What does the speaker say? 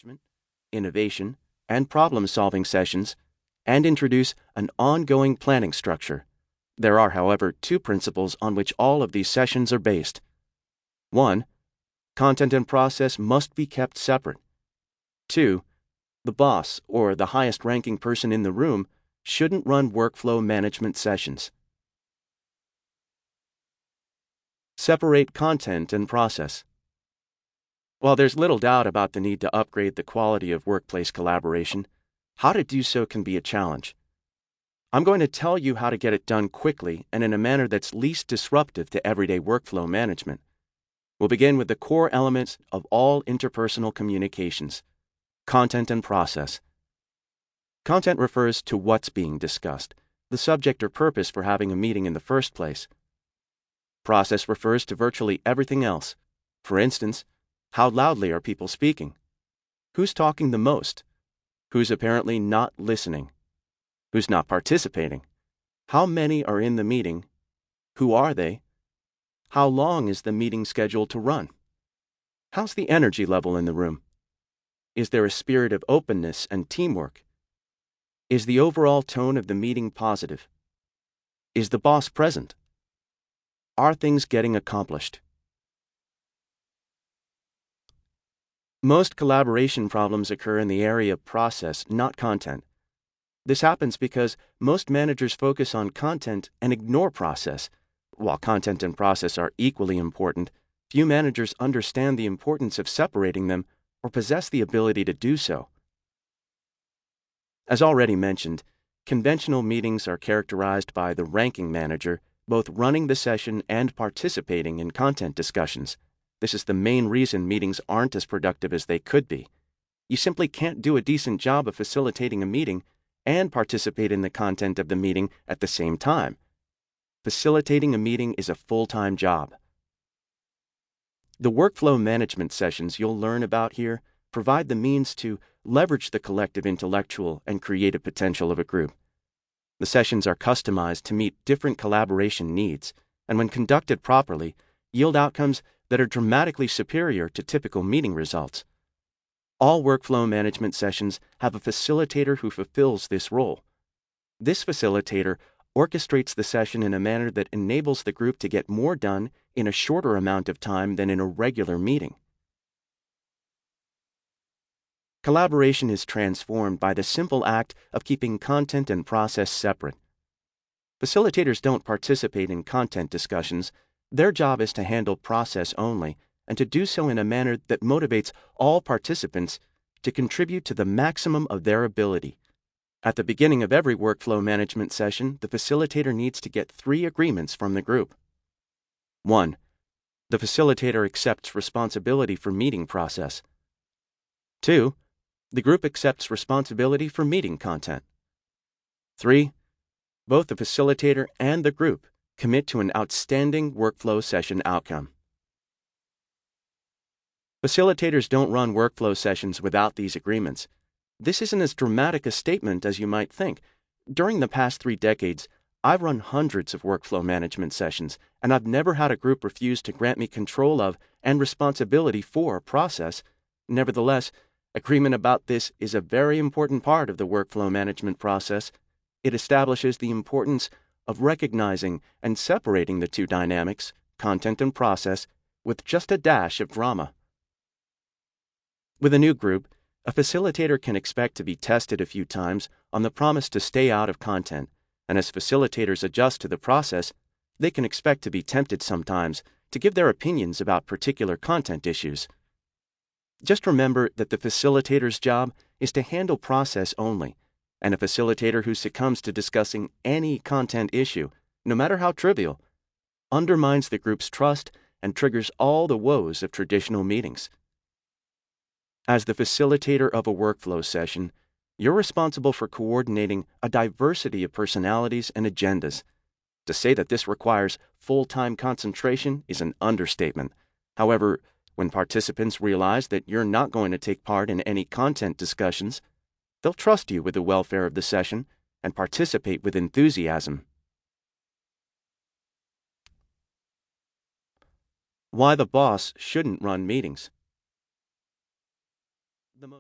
engagement, innovation, and problem-solving sessions, and introduce an ongoing planning structure. There are, however, two principles on which all of these sessions are based. 1. Content and process must be kept separate. 2. The boss, or the highest-ranking person in the room, shouldn't run workflow management sessions. Separate content and process. While there's little doubt about the need to upgrade the quality of workplace collaboration, how to do so can be a challenge. I'm going to tell you how to get it done quickly and in a manner that's least disruptive to everyday workflow management. We'll begin with the core elements of all interpersonal communications: content and process. Content refers to what's being discussed, the subject or purpose for having a meeting in the first place. Process refers to virtually everything else. For instance, how loudly are people speaking? Who's talking the most? Who's apparently not listening? Who's not participating? How many are in the meeting? Who are they? How long is the meeting scheduled to run? How's the energy level in the room? Is there a spirit of openness and teamwork? Is the overall tone of the meeting positive? Is the boss present? Are things getting accomplished? Most collaboration problems occur in the area of process, not content. This happens because most managers focus on content and ignore process. While content and process are equally important, few managers understand the importance of separating them or possess the ability to do so. As already mentioned, conventional meetings are characterized by the ranking manager both running the session and participating in content discussions. This is the main reason meetings aren't as productive as they could be. You simply can't do a decent job of facilitating a meeting and participate in the content of the meeting at the same time. Facilitating a meeting is a full-time job. The workflow management sessions you'll learn about here provide the means to leverage the collective intellectual and creative potential of a group. The sessions are customized to meet different collaboration needs, and when conducted properly, yield outcomes that are dramatically superior to typical meeting results. All workflow management sessions have a facilitator who fulfills this role. This facilitator orchestrates the session in a manner that enables the group to get more done in a shorter amount of time than in a regular meeting. Collaboration is transformed by the simple act of keeping content and process separate. Facilitators don't participate in content discussions. Their job is to handle process only, and to do so in a manner that motivates all participants to contribute to the maximum of their ability. At the beginning of every workflow management session, the facilitator needs to get 3 agreements from the group. 1. The facilitator accepts responsibility for meeting process. 2. The group accepts responsibility for meeting content. 3. Both the facilitator and the group commit to an outstanding workflow session outcome. Facilitators don't run workflow sessions without these agreements. This isn't as dramatic a statement as you might think. During the past 3 decades, I've run hundreds of workflow management sessions, and I've never had a group refuse to grant me control of and responsibility for a process. Nevertheless, agreement about this is a very important part of the workflow management process. It establishes the importance of recognizing and separating the two dynamics, content and process, with just a dash of drama. With a new group, a facilitator can expect to be tested a few times on the promise to stay out of content, and as facilitators adjust to the process, they can expect to be tempted sometimes to give their opinions about particular content issues. Just remember that the facilitator's job is to handle process only, and a facilitator who succumbs to discussing any content issue, no matter how trivial, undermines the group's trust and triggers all the woes of traditional meetings. As the facilitator of a workflow session, you're responsible for coordinating a diversity of personalities and agendas. To say that this requires full-time concentration is an understatement. However, when participants realize that you're not going to take part in any content discussions, they'll trust you with the welfare of the session and participate with enthusiasm. Why the boss shouldn't run meetings. The most